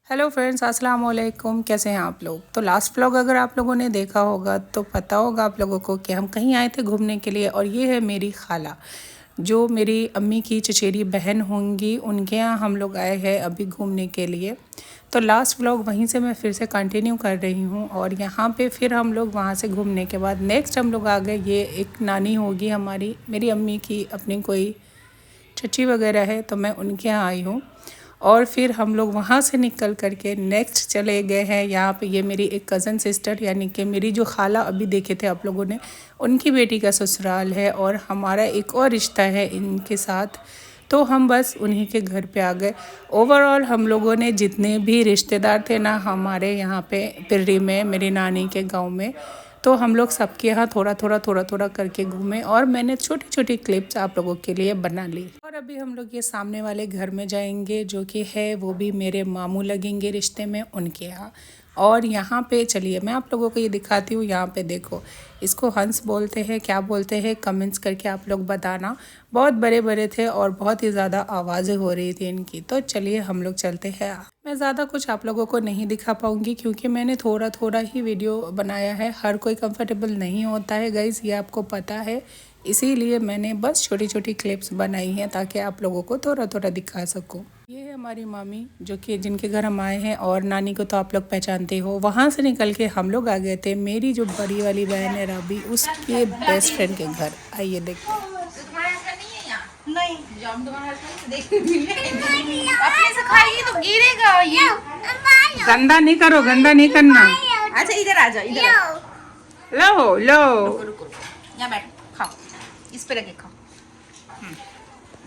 Hello friends, अस्सलाम वालेकुम। कैसे हैं आप लोग? तो लास्ट व्लॉग अगर आप लोगों ने देखा होगा तो पता होगा आप लोगों को कि हम कहीं आए थे घूमने के लिए। और ये है मेरी खाला, जो मेरी अम्मी की चचेरी बहन होंगी, उनके यहाँ हम लोग आए हैं अभी घूमने के लिए। तो लास्ट व्लॉग वहीं से मैं फिर से कंटिन्यू कर रही हूँ। और यहाँ पे फिर हम लोग वहाँ से घूमने के बाद नेक्स्ट हम लोग आ गए। ये एक नानी होगी हमारी, मेरी अम्मी की अपनी कोई चची वगैरह है, तो मैं उनके यहाँ आई हूँ। और फिर हम लोग वहाँ से निकल कर के नेक्स्ट चले गए हैं यहाँ पे। ये मेरी एक कज़न सिस्टर यानी कि मेरी जो खाला अभी देखे थे आप लोगों ने, उनकी बेटी का ससुराल है और हमारा एक और रिश्ता है इनके साथ। तो हम बस उन्हीं के घर पे आ गए। ओवरऑल हम लोगों ने जितने भी रिश्तेदार थे ना हमारे यहाँ पे पिर्री में, मेरी नानी के गांव में, तो हम लोग सबके यहाँ थोड़ा थोड़ा करके घूमे। और मैंने छोटी छोटी क्लिप्स आप लोगों के लिए बना ली। और अभी हम लोग ये सामने वाले घर में जाएंगे, जो कि है वो भी मेरे मामू लगेंगे रिश्ते में, उनके यहाँ। और यहाँ पे चलिए मैं आप लोगों को ये दिखाती हूँ। यहाँ पे देखो, इसको हंस बोलते हैं, क्या बोलते हैं, कमेंट्स करके आप लोग बताना। बहुत बड़े बड़े थे और बहुत ही ज़्यादा आवाज़ें हो रही थी इनकी। तो चलिए हम लोग चलते हैं। मैं ज़्यादा कुछ आप लोगों को नहीं दिखा पाऊँगी क्योंकि मैंने थोड़ा थोड़ा ही वीडियो बनाया है। हर कोई कंफर्टेबल नहीं होता है गाइज़, ये आपको पता है। इसीलिए मैंने बस छोटी छोटी क्लिप्स बनाई हैं ताकि आप लोगों को थोड़ा थोड़ा दिखा सकूं। ये है हमारी मामी, जो कि जिनके घर हम आए हैं। और नानी को तो आप लोग पहचानते हो। वहाँ से निकल के हम लोग आ गए थे मेरी जो बड़ी वाली बहन है राबी, उसके बेस्ट फ्रेंड के घर। आइए देखते हैं। नहीं जो हम तुम्हारे हस्बैंड से देख अपने से खाइए तो गिरेगा ये। गंदा नहीं करो, गंदा नहीं करना। अच्छा इधर आ जाओ, इधर लो लो, रुको रुको यहाँ बैठ खाओ, इस पे रख के खाओ।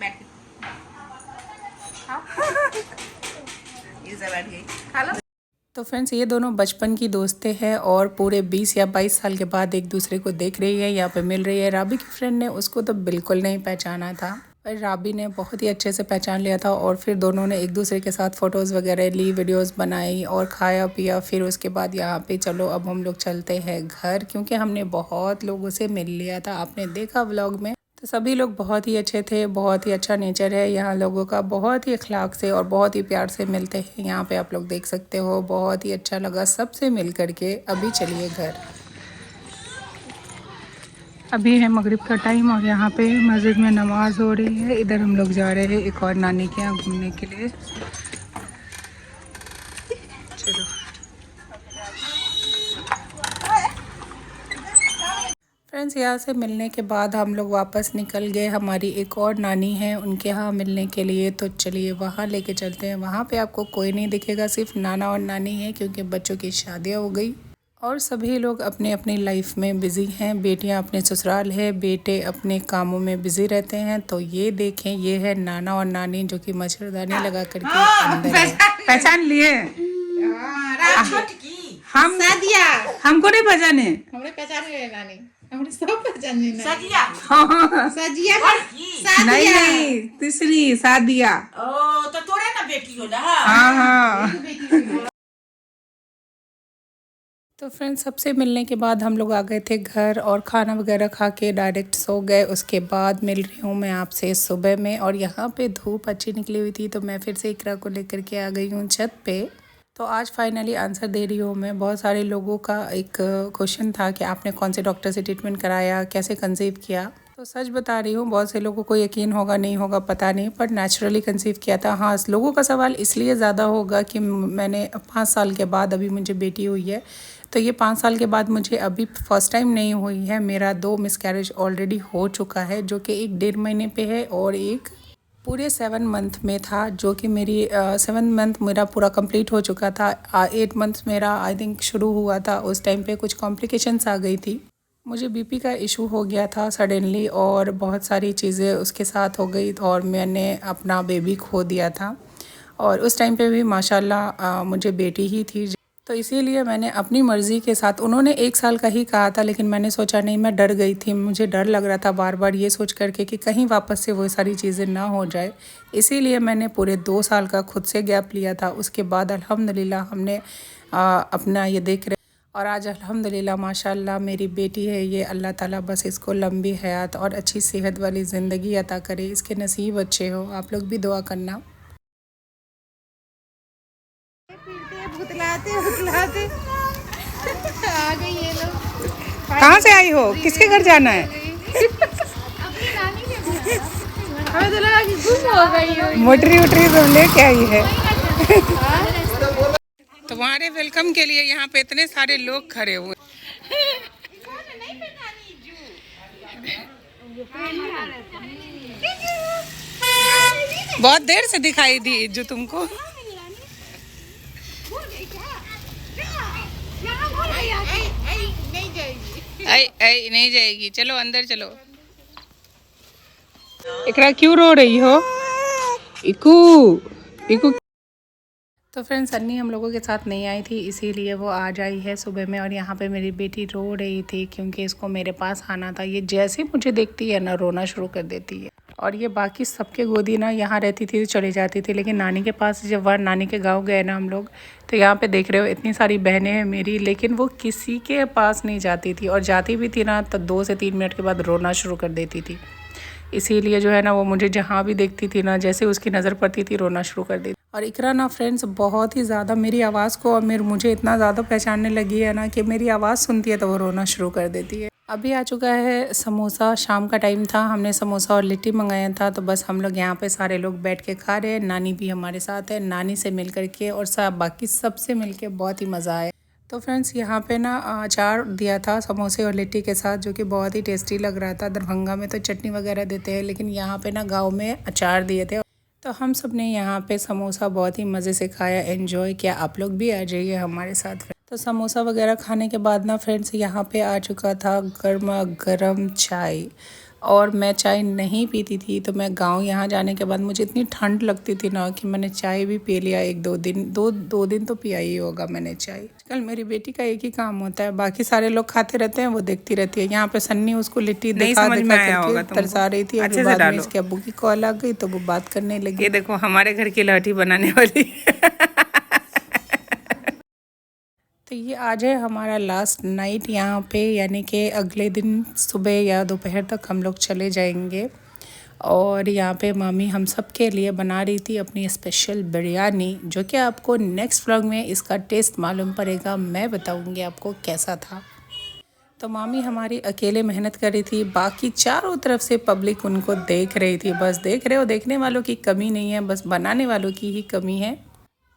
बैठ के खाओ। इधर बैठ गई, खा लो। तो फ्रेंड्स, ये दोनों बचपन की दोस्तें हैं और पूरे 20 या 22 साल के बाद एक दूसरे को देख रही है, यहाँ पे मिल रही है। राबी की फ्रेंड ने उसको तो बिल्कुल नहीं पहचाना था, पर राबी ने बहुत ही अच्छे से पहचान लिया था। और फिर दोनों ने एक दूसरे के साथ फ़ोटोज़ वगैरह ली, वीडियोस बनाई और खाया पिया। फिर उसके बाद यहाँ पे चलो अब हम लोग चलते हैं घर, क्योंकि हमने बहुत लोगों से मिल लिया था, आपने देखा व्लॉग में। तो सभी लोग बहुत ही अच्छे थे, बहुत ही अच्छा नेचर है यहाँ लोगों का, बहुत ही अखलाक से और बहुत ही प्यार से मिलते हैं यहाँ पे। आप लोग देख सकते हो, बहुत ही अच्छा लगा सबसे मिल करके। अभी चलिए घर। अभी है मगरिब का टाइम और यहाँ पे मस्जिद में नमाज हो रही है। इधर हम लोग जा रहे हैं एक और नानी के यहाँ घूमने के लिए। चलो फ्रेंड्स, यहाँ से मिलने के बाद हम लोग वापस निकल गए। हमारी एक और नानी है, उनके यहाँ मिलने के लिए। तो चलिए वहाँ लेके चलते हैं। वहाँ पे आपको कोई नहीं दिखेगा, सिर्फ नाना और नानी है, क्योंकि बच्चों की शादियाँ हो गई और सभी लोग अपने अपनी लाइफ में बिज़ी हैं। बेटियाँ अपने ससुराल है, बेटे अपने कामों में बिज़ी रहते हैं। तो ये देखें, ये है नाना और नानी, जो कि मच्छरदानी लगा करके अंदर है। पहचान लिए हम? हमको नहीं पहचाने, हमने पहचाने नानी, हमने सब पहचाने नानी। सजिया सजिया नहीं नहीं, तीसरी सादिया। ओ तो तोरे ना बेटी होला। हाँ हाँ। तो फ्रेंड्स, सबसे मिलने के बाद हम लोग आ गए थे घर और खाना वगैरह खा के डायरेक्ट सो गए। उसके बाद मिल रही हूँ मैं आपसे सुबह में। और यहाँ पे धूप अच्छी निकली हुई थी, तो मैं फिर से इकरा को लेकर के आ गई हूँ छत पे। तो आज फाइनली आंसर दे रही हूँ मैं। बहुत सारे लोगों का एक क्वेश्चन था कि आपने कौन से डॉक्टर से ट्रीटमेंट कराया, कैसे कंसीव किया। तो सच बता रही हूँ, बहुत से लोगों को यकीन होगा नहीं होगा पता नहीं, पर नेचुरली कंसीव किया था। हाँ, लोगों का सवाल इसलिए ज़्यादा होगा कि मैंने 5 साल के बाद अभी मुझे बेटी हुई है। तो ये 5 साल के बाद मुझे अभी फर्स्ट टाइम नहीं हुई है। मेरा 2 मिसकैरेज ऑलरेडी हो चुका है, जो कि एक 1.5 महीने पे है और एक पूरे 7 मंथ में था, जो कि मेरी 7 मंथ मेरा पूरा कंप्लीट हो चुका था। 8 मंथ मेरा आई थिंक शुरू हुआ था। उस टाइम पे कुछ कॉम्प्लिकेशंस आ गई थी, मुझे बीपी का इशू हो गया था सडनली और बहुत सारी चीज़ें उसके साथ हो गई और मैंने अपना बेबी खो दिया था। और उस टाइम पे भी माशाल्लाह मुझे बेटी ही थी। तो इसीलिए मैंने अपनी मर्ज़ी के साथ, उन्होंने 1 साल का ही कहा था, लेकिन मैंने सोचा नहीं, मैं डर गई थी। मुझे डर लग रहा था बार बार ये सोच करके कि कहीं वापस से वो सारी चीज़ें ना हो जाए। इसीलिए मैंने पूरे 2 साल का खुद से गैप लिया था। उसके बाद अल्हम्दुलिल्लाह हमने अपना ये देख रहे। और आज अल्हम्दुलिल्लाह माशाल्लाह मेरी बेटी है ये। अल्लाह ताला बस इसको लंबी हयात और अच्छी सेहत वाली ज़िंदगी अता करे, इसके नसीब अच्छे हो। आप लोग भी दुआ करना। भुतलाते भुतलाते आ गई ये लोग। कहाँ से आई हो? किसके घर जाना है? अपनी नानी के घर। हमें तो लगा कि गुम हो गई हो। मोटरी वोटरी सब लेके आई है। तुम्हारे वेलकम के लिए यहाँ पे इतने सारे लोग खड़े हुए। बहुत देर से दिखाई दी इज्जू तुमको। नहीं जाएगी, चलो अंदर चलो। इकरा क्यों रो रही हो? IQOO iQOO. तो फ्रेंड्स सन्नी हम लोगों के साथ नहीं आई थी, इसीलिए वो आज आई है सुबह में। और यहाँ पे मेरी बेटी रो रही थी क्योंकि इसको मेरे पास आना था। ये जैसे मुझे देखती है ना रोना शुरू कर देती है। और ये बाकी सबके गोदी ना यहाँ रहती थी तो चली जाती थी, लेकिन नानी के पास जब वह नानी के गांव गए ना हम लोग, तो यहाँ पे देख रहे हो इतनी सारी बहनें हैं मेरी, लेकिन वो किसी के पास नहीं जाती थी। और जाती भी थी ना तो 2 से 3 मिनट के बाद रोना शुरू कर देती थी। इसीलिए जो है ना वो मुझे जहाँ भी देखती थी ना, जैसे उसकी नज़र पड़ती थी रोना शुरू कर देती। और इकरा ना फ्रेंड्स बहुत ही ज़्यादा मेरी आवाज़ को और मुझे इतना ज़्यादा पहचानने लगी है ना कि मेरी आवाज़ सुनती है तो वो रोना शुरू कर देती है। अभी आ चुका है समोसा, शाम का टाइम था, हमने समोसा और लिट्टी मंगाया था। तो बस हम लोग यहाँ पे सारे लोग बैठ के खा रहे हैं। नानी भी हमारे साथ है, नानी से मिल करके और सब बाकी सबसे मिल के बहुत ही मज़ा आया। तो फ्रेंड्स यहाँ पे ना अचार दिया था समोसे और लिट्टी के साथ, जो कि बहुत ही टेस्टी लग रहा था। दरभंगा में तो चटनी वगैरह देते हैं, लेकिन यहाँ पे ना गांव में अचार दिए थे। तो हम सब ने यहाँ पे समोसा बहुत ही मज़े से खाया, एंजॉय किया। आप लोग भी आ जाइए हमारे साथ। तो समोसा वगैरह खाने के बाद ना फ्रेंड्स यहाँ पे आ चुका था गर्मा गर्म चाय। और मैं चाय नहीं पीती थी, तो मैं गांव यहाँ जाने के बाद मुझे इतनी ठंड लगती थी ना कि मैंने चाय भी पी लिया। 1-2 दिन दो दिन तो पिया ही होगा मैंने चाय। कल मेरी बेटी का एक ही काम होता है, बाकी सारे लोग खाते रहते हैं, वो देखती रहती है। यहाँ पे सन्नी उसको लिट्टी दिखा करके तरसा रही थी। अभी बाद में इसके अब्बू की कॉल आ गई तो वो बात करने लगी। ये देखो हमारे घर की लहठी बनाने वाली। तो ये आज है हमारा लास्ट नाइट यहाँ पे, यानी कि अगले दिन सुबह या दोपहर तक हम लोग चले जाएंगे। और यहाँ पे मामी हम सब के लिए बना रही थी अपनी स्पेशल बिरयानी, जो कि आपको नेक्स्ट व्लॉग में इसका टेस्ट मालूम पड़ेगा। मैं बताऊँगी आपको कैसा था। तो मामी हमारी अकेले मेहनत कर रही थी, बाकी चारों तरफ से पब्लिक उनको देख रही थी। बस देख रहे हो, देखने वालों की कमी नहीं है, बस बनाने वालों की ही कमी है।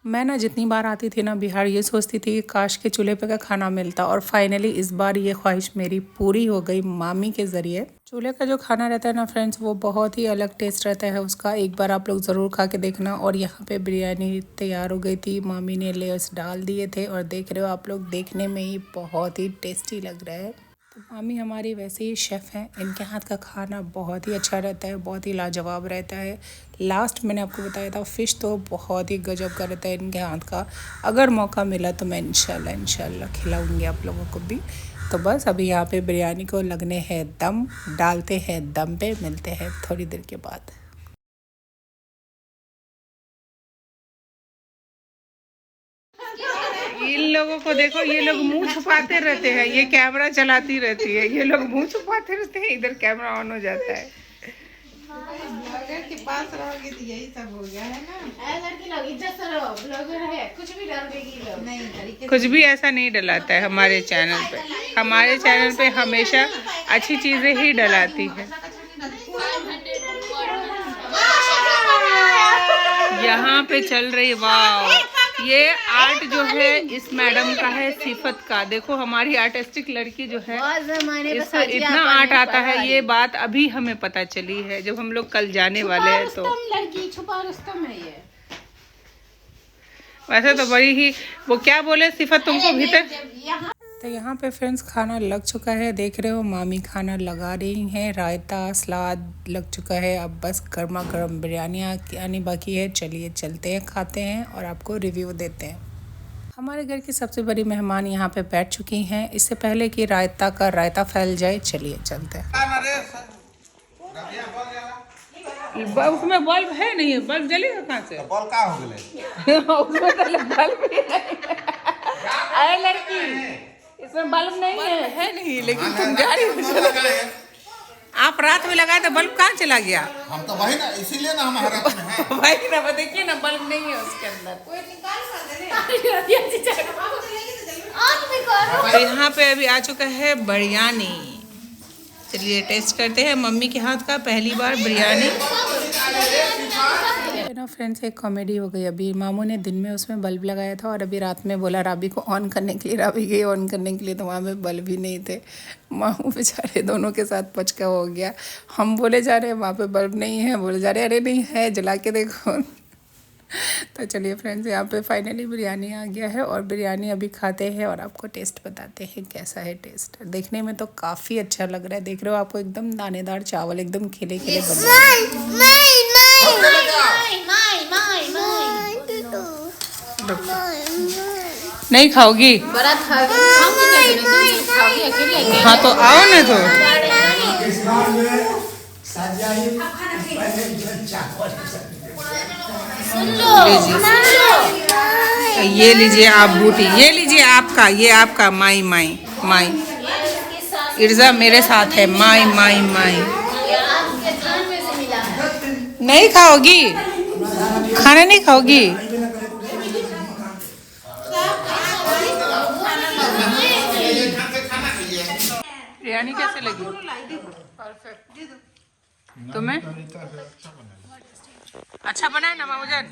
मैं ना जितनी बार आती थी ना बिहार, ये सोचती थी कि काश के चूल्हे पे का खाना मिलता। और फाइनली इस बार ये ख्वाहिश मेरी पूरी हो गई मामी के ज़रिए। चूल्हे का जो खाना रहता है ना फ्रेंड्स, वो बहुत ही अलग टेस्ट रहता है उसका। एक बार आप लोग ज़रूर खा के देखना। और यहाँ पे बिरयानी तैयार हो गई थी, मामी ने लेयर्स डाल दिए थे और देख रहे हो आप लोग, देखने में ही बहुत ही टेस्टी लग रहा है। तो मामी हमारी वैसे ही शेफ़ हैं, इनके हाथ का खाना बहुत ही अच्छा रहता है, बहुत ही लाजवाब रहता है। लास्ट मैंने आपको बताया था फ़िश तो बहुत ही गजब का रहता है इनके हाथ का। अगर मौका मिला तो मैं इंशाल्लाह खिलाऊंगी आप लोगों को भी। तो बस अभी यहाँ पे बिरयानी को लगने हैं दम, डालते हैं दम पे, मिलते हैं थोड़ी देर के बाद। इन लोगों को देखो, ये लोग मुंह छुपाते रहते हैं, ये कैमरा चलाती रहती है, ये लोग मुंह छुपाते रहते हैं, इधर कैमरा ऑन हो जाता है। ब्लॉगर के पास रहोगे तो यही सब हो गया है ना। लड़की लोग इज्जत से रहो, ब्लॉगर है कुछ भी डाल देगी लोग। नहीं तरीके कुछ भी ऐसा नहीं डलाता है हमारे चैनल पे। हमारे चैनल पे हमेशा अच्छी चीजें ही डलाती है। यहाँ पे चल रही, वाह, ये आर्ट जो है इस मैडम का है, सिफत का। देखो हमारी आर्टिस्टिक लड़की जो है, इसको इतना आर्ट आता है। ये बात अभी हमें पता चली है जब हम लोग कल जाने वाले हैं। तो लड़की छुपा रुस्तम है ये। वैसे तो बड़ी ही, वो क्या बोले सिफत तुमको भीतर। तो यहाँ पे फ्रेंड्स खाना लग चुका है, देख रहे हो मामी खाना लगा रही हैं। रायता सलाद लग चुका है, अब बस गर्मा गर्म बिरयानी आनी बाकी है। चलिए चलते हैं, खाते हैं और आपको रिव्यू देते हैं। हमारे घर की सबसे बड़ी मेहमान यहाँ पे बैठ चुकी हैं। इससे पहले कि रायता का रायता फैल जाए, चलिए चलते हैं। उसमें बल्ब है नहीं, बल्ब जलेगा कहाँ से? बल्ब का हो गए उसमें तो बल्ब ही नहीं है। लड़की इसमें बल्ब नहीं है नहीं, लेकिन तुम जा रही हो। आप रात में लगाए तो बल्ब कहाँ चला गया? हम तो वही ना, इसीलिए ना हम हालत में हैं। भाई ना वो देखिए ना, बल्ब नहीं है उसके अंदर। और यहाँ पे अभी आ चुका है बिरयानी। चलिए टेस्ट करते हैं मम्मी के हाथ का पहली बार बिरयानी। ना फ्रेंड्स, एक कॉमेडी हो गई। अभी मामू ने दिन में उसमें बल्ब लगाया था और अभी रात में बोला राबी को ऑन करने के लिए। राबी गई ऑन करने के लिए तो वहाँ पे बल्ब ही नहीं थे। मामू बेचारे दोनों के साथ पचका हो गया। हम बोले जा रहे हैं वहाँ पे बल्ब नहीं है, बोले जा रहे अरे नहीं है, जला के देखो। तो चलिए फ्रेंड्स, यहाँ पे फाइनली बिरयानी आ गया है और बिरयानी अभी खाते हैं और आपको टेस्ट बताते हैं कैसा है टेस्ट। देखने में तो काफ़ी अच्छा लग रहा है। देख रहे हो आपको एकदम दानेदार चावल एकदम खिले खिले बने। नहीं खाओगी? हाँ तो आओ ना तो। ये लीजिए आप बूटी, ये लीजिए आपका, ये आपका माई माई माई। इर्जा मेरे साथ है, माई माई माई। नहीं खाओगी? खाना नहीं खाओगी? बिरयानी कैसे लगी? तुम्हें अच्छा बना है ना मामूजान?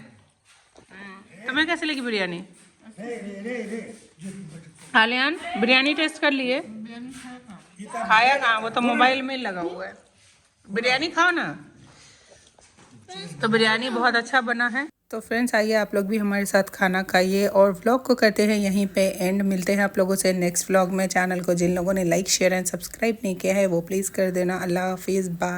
तुम्हें कैसे लगी बिरयानी? आलियान बिरयानी टेस्ट कर लिए? खाया कहाँ? वो तो मोबाइल में लगा हुआ है। बिरयानी खाओ ना। तो बिरयानी बहुत अच्छा बना है। तो फ्रेंड्स आइए आप लोग भी हमारे साथ खाना खाइए और व्लॉग को करते हैं यहीं पे एंड। मिलते हैं आप लोगों से नेक्स्ट व्लॉग में। चैनल को जिन लोगों ने लाइक शेयर एंड सब्सक्राइब नहीं किया है वो प्लीज़ कर देना। अल्लाह हाफिज़, बाय।